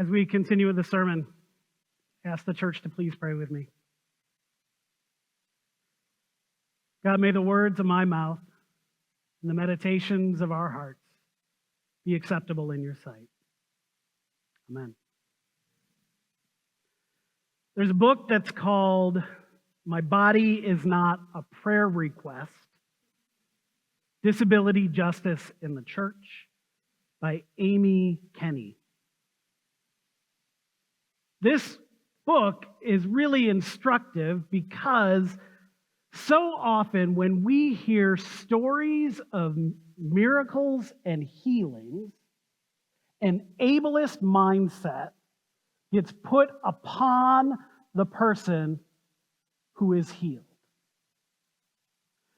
As we continue with the sermon, I ask the church to please pray with me. God, may the words of my mouth and the meditations of our hearts be acceptable in your sight. Amen. There's a book that's called My Body Is Not a Prayer Request: Disability Justice in the Church by Amy Kenny. This book is really instructive because so often when we hear stories of miracles and healings, an ableist mindset gets put upon the person who is healed.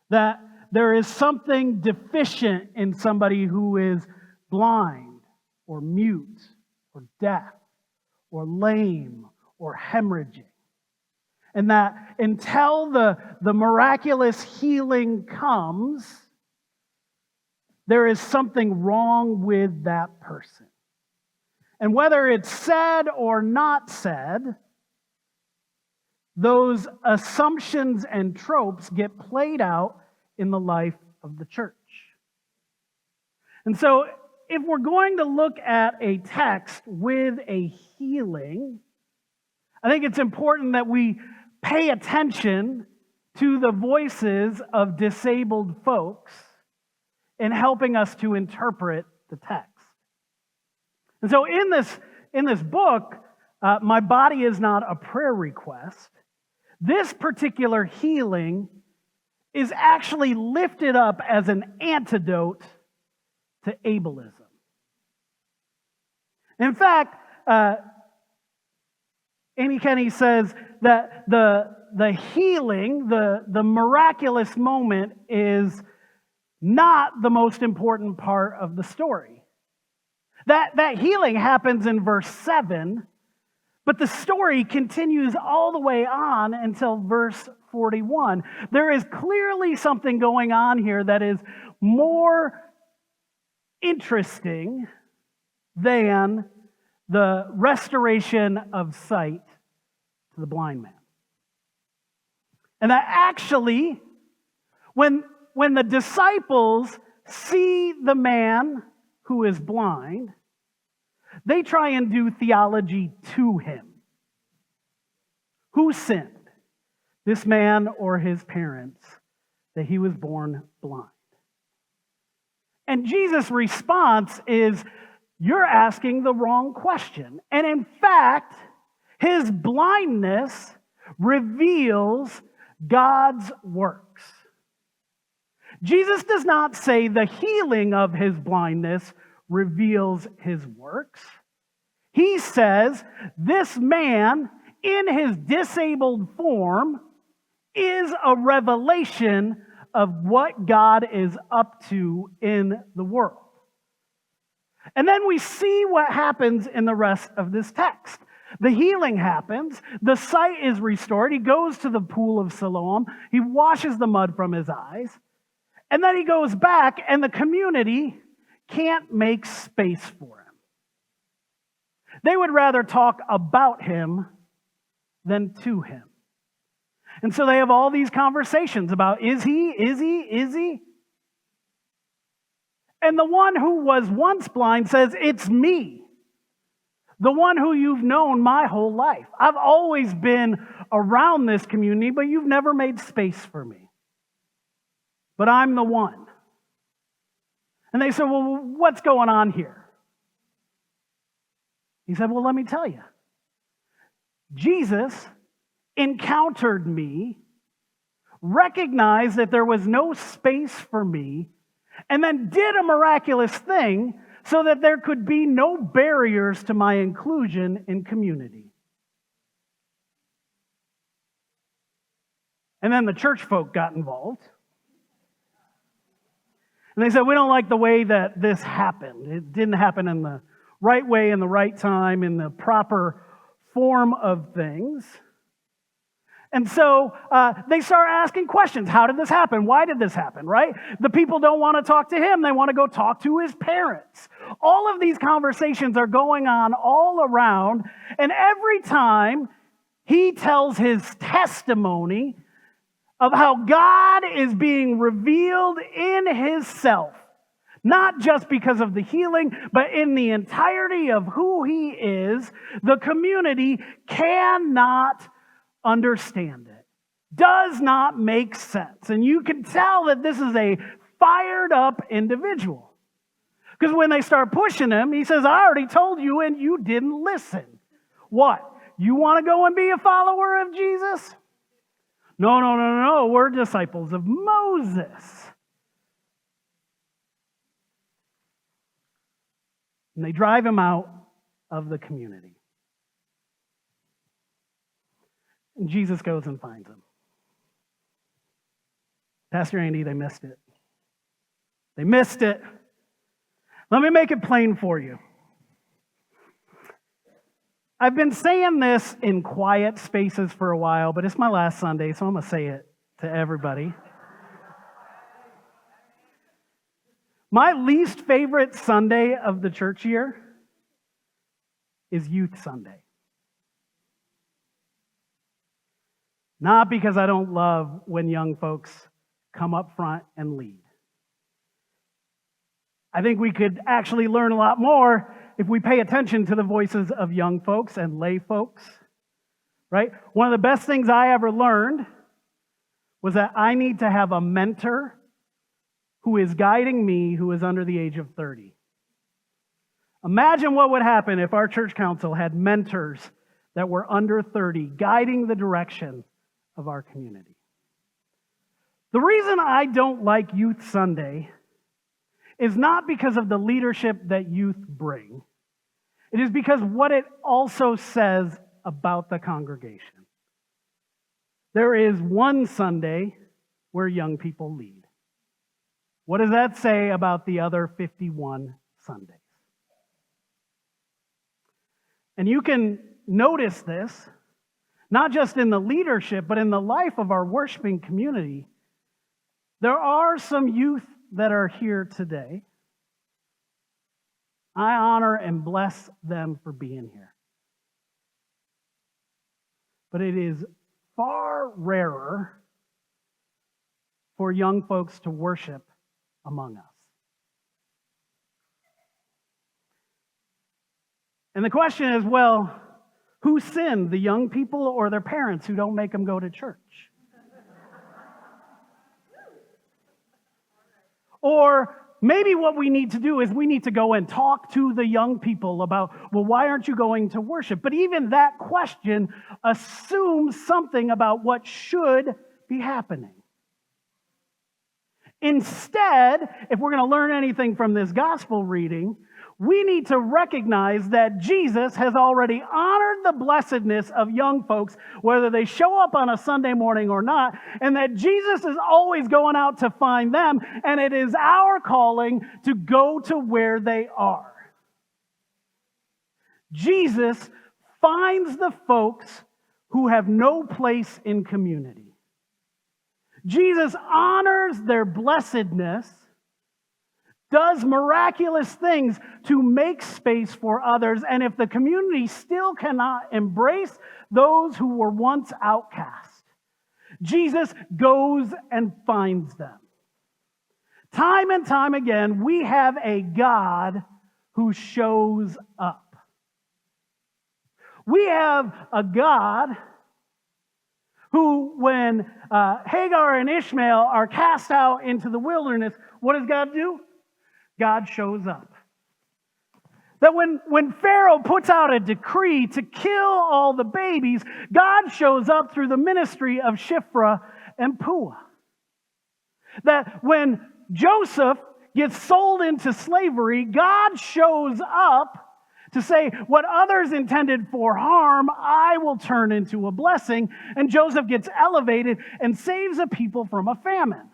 That there is something deficient in somebody who is blind or mute or deaf or lame or hemorrhaging. And that until the miraculous healing comes, there is something wrong with that person. And whether it's said or not said, those assumptions and tropes get played out in the life of the church. And so, if we're going to look at a text with a healing, I think it's important that we pay attention to the voices of disabled folks in helping us to interpret the text. And so in this book, My Body Is Not a Prayer Request, this particular healing is actually lifted up as an antidote to ableism. In fact, Amy Kenny says that the healing, the miraculous moment is not the most important part of the story. That healing happens in verse 7, but the story continues all the way on until verse 41. There is clearly something going on here that is more interesting than the restoration of sight to the blind man. And that actually, when the disciples see the man who is blind, they try and do theology to him. Who sinned, this man or his parents, that he was born blind? And Jesus' response is, you're asking the wrong question. And in fact, his blindness reveals God's works. Jesus does not say the healing of his blindness reveals his works. He says this man, in his disabled form, is a revelation of what God is up to in the world. And then we see what happens in the rest of this text. The healing happens. The sight is restored. He goes to the pool of Siloam. He washes the mud from his eyes. And then he goes back, and the community can't make space for him. They would rather talk about him than to him. And so they have all these conversations about, is he? And the one who was once blind says, it's me. The one who you've known my whole life. I've always been around this community, but you've never made space for me. But I'm the one. And they said, well, what's going on here? He said, well, let me tell you. Jesus encountered me, recognized that there was no space for me, and then did a miraculous thing so that there could be no barriers to my inclusion in community. And then the church folk got involved. And they said, we don't like the way that this happened. It didn't happen in the right way, in the right time, in the proper form of things. And so they start asking questions. How did this happen? Why did this happen, right? The people don't want to talk to him. They want to go talk to his parents. All of these conversations are going on all around. And every time he tells his testimony of how God is being revealed in his self, not just because of the healing, but in the entirety of who he is, the community cannot understand it. Does not make sense. And you can tell that this is a fired up individual. Because when they start pushing him, he says, I already told you and you didn't listen. What? You want to go and be a follower of Jesus? No. We're disciples of Moses. And they drive him out of the community. And Jesus goes and finds him. Pastor Andy, they missed it. They missed it. Let me make it plain for you. I've been saying this in quiet spaces for a while, but it's my last Sunday, so I'm going to say it to everybody. My least favorite Sunday of the church year is Youth Sunday. Not because I don't love when young folks come up front and lead. I think we could actually learn a lot more if we pay attention to the voices of young folks and lay folks, right? One of the best things I ever learned was that I need to have a mentor who is guiding me who is under the age of 30. Imagine what would happen if our church council had mentors that were under 30 guiding the direction of our community. The reason I don't like Youth Sunday is not because of the leadership that youth bring. It is because what it also says about the congregation. There is one Sunday where young people lead. What does that say about the other 51 Sundays? And you can notice this, not just in the leadership, but in the life of our worshiping community. There are some youth that are here today. I honor and bless them for being here. But it is far rarer for young folks to worship among us. And the question is, well, who sinned, the young people or their parents who don't make them go to church? Or maybe what we need to do is we need to go and talk to the young people about, well, why aren't you going to worship? But even that question assumes something about what should be happening. Instead, if we're going to learn anything from this gospel reading, we need to recognize that Jesus has already honored the blessedness of young folks, whether they show up on a Sunday morning or not, and that Jesus is always going out to find them, and it is our calling to go to where they are. Jesus finds the folks who have no place in community. Jesus honors their blessedness, does miraculous things to make space for others, and if the community still cannot embrace those who were once outcast, Jesus goes and finds them. Time and time again, we have a God who shows up. We have a God who, when Hagar and Ishmael are cast out into the wilderness, what does God do? God shows up. That when Pharaoh puts out a decree to kill all the babies, God shows up through the ministry of Shiphrah and Puah. That when Joseph gets sold into slavery, God shows up to say, what others intended for harm, I will turn into a blessing. And Joseph gets elevated and saves a people from a famine.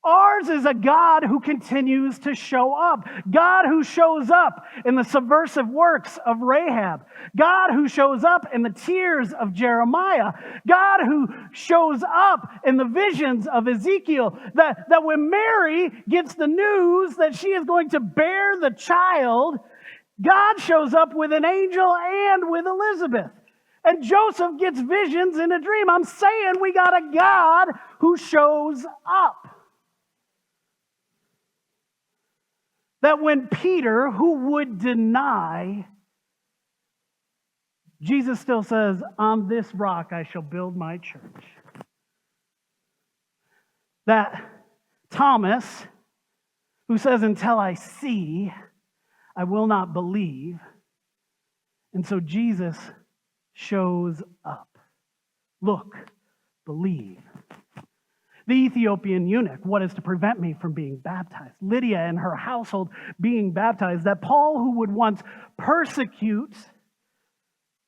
Ours is a God who continues to show up. God who shows up in the subversive works of Rahab. God who shows up in the tears of Jeremiah. God who shows up in the visions of Ezekiel. That when Mary gets the news that she is going to bear the child, God shows up with an angel and with Elizabeth. And Joseph gets visions in a dream. I'm saying we got a God who shows up. That when Peter, who would deny, Jesus still says, on this rock I shall build my church. That Thomas, who says, until I see, I will not believe. And so Jesus shows up. Look, believe. The Ethiopian eunuch, what is to prevent me from being baptized? Lydia and her household being baptized. That Paul, who would once persecute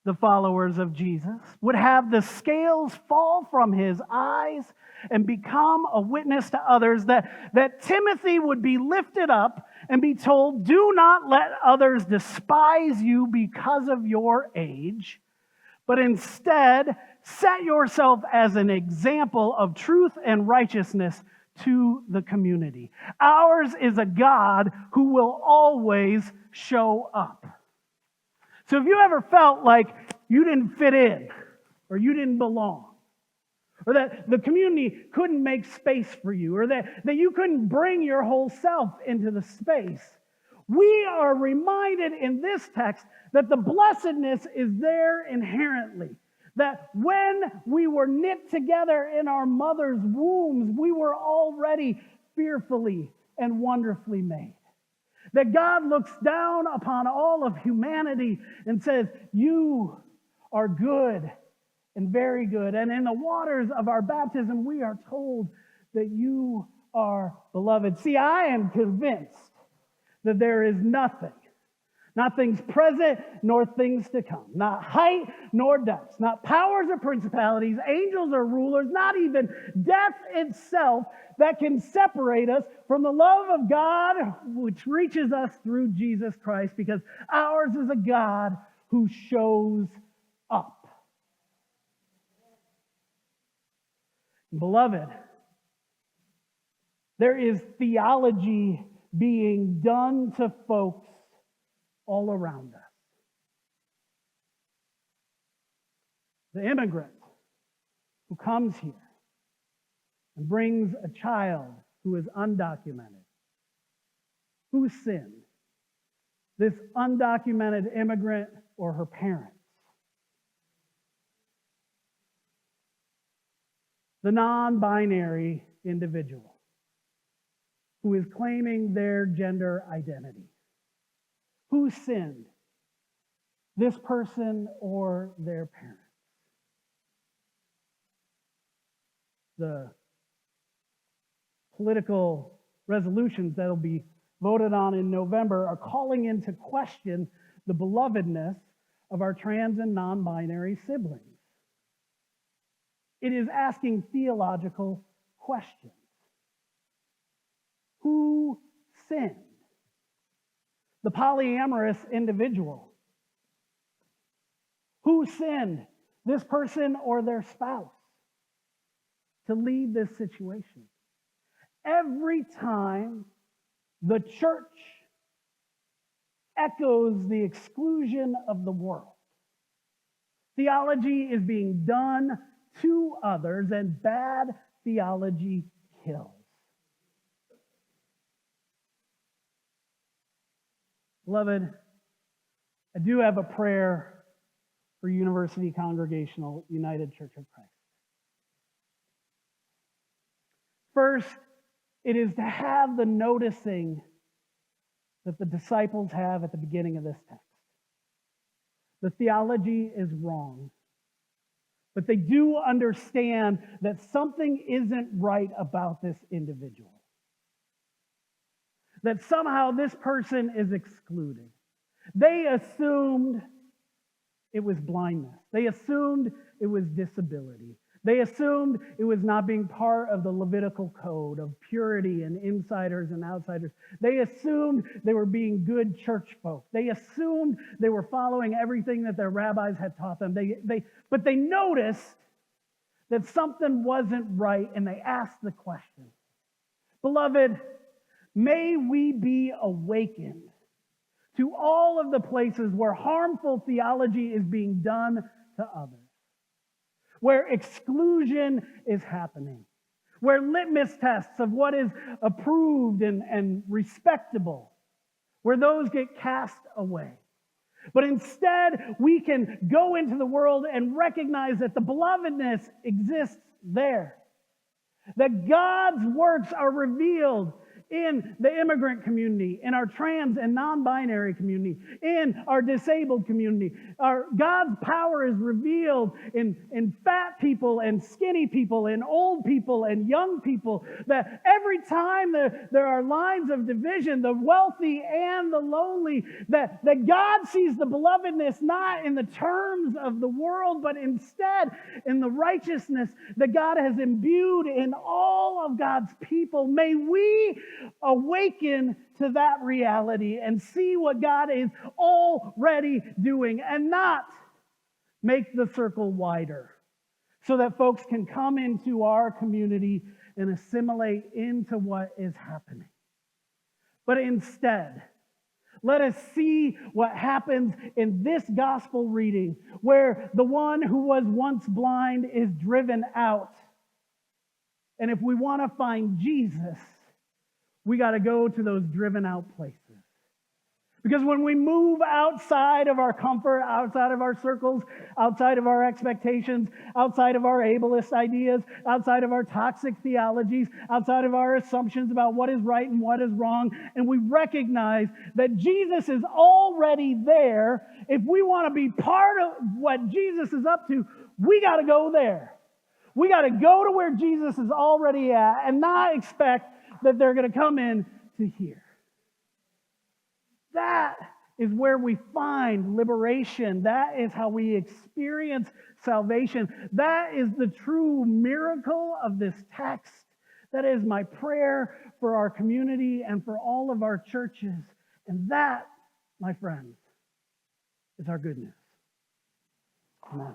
the followers of Jesus, would have the scales fall from his eyes and become a witness to others. That Timothy would be lifted up and be told, do not let others despise you because of your age, but instead set yourself as an example of truth and righteousness to the community. Ours is a God who will always show up. So if you ever felt like you didn't fit in, or you didn't belong, or that the community couldn't make space for you, or that you couldn't bring your whole self into the space, we are reminded in this text that the blessedness is there inherently. That when we were knit together in our mother's wombs, we were already fearfully and wonderfully made. That God looks down upon all of humanity and says, you are good and very good. And in the waters of our baptism, we are told that you are beloved. See, I am convinced that there is nothing, not things present nor things to come, not height nor depth, not powers or principalities, angels or rulers, not even death itself that can separate us from the love of God which reaches us through Jesus Christ, because ours is a God who shows up. Beloved, there is theology being done to folks all around us. The immigrant who comes here and brings a child who is undocumented. Who sinned? This undocumented immigrant or her parents? The non-binary individual who is claiming their gender identity. Who sinned? This person or their parents? The political resolutions that will be voted on in November are calling into question the belovedness of our trans and non-binary siblings. It is asking theological questions. Who sinned? The polyamorous individual. Who sinned? This person or their spouse to lead this situation? Every time the church echoes the exclusion of the world, theology is being done to others, and bad theology kills. Beloved, I do have a prayer for University Congregational United Church of Christ. First, it is to have the noticing that the disciples have at the beginning of this text. The theology is wrong, but they do understand that something isn't right about this individual. That somehow this person is excluded. They assumed it was blindness. They assumed it was disability. They assumed it was not being part of the Levitical code of purity and insiders and outsiders. They assumed they were being good church folk. They assumed they were following everything that their rabbis had taught them. But they noticed that something wasn't right, and they asked the question, beloved, may we be awakened to all of the places where harmful theology is being done to others, where exclusion is happening, where litmus tests of what is approved and respectable, where those get cast away. But instead, we can go into the world and recognize that the belovedness exists there, that God's works are revealed in the immigrant community, in our trans and non-binary community, in our disabled community. God's power is revealed in fat people and skinny people and old people and young people, that every time there are lines of division, the wealthy and the lonely, that God sees the belovedness not in the terms of the world, but instead in the righteousness that God has imbued in all of God's people. May we awaken to that reality and see what God is already doing, and not make the circle wider so that folks can come into our community and assimilate into what is happening. But instead, let us see what happens in this gospel reading, where the one who was once blind is driven out. And if we want to find Jesus, we got to go to those driven out places. Because when we move outside of our comfort, outside of our circles, outside of our expectations, outside of our ableist ideas, outside of our toxic theologies, outside of our assumptions about what is right and what is wrong, and we recognize that Jesus is already there, if we want to be part of what Jesus is up to, we got to go there. We got to go to where Jesus is already at and not expect that they're going to come in to here. That is where we find liberation. That is how we experience salvation. That is the true miracle of this text. That is my prayer for our community and for all of our churches. And that, my friends, is our good news. Amen.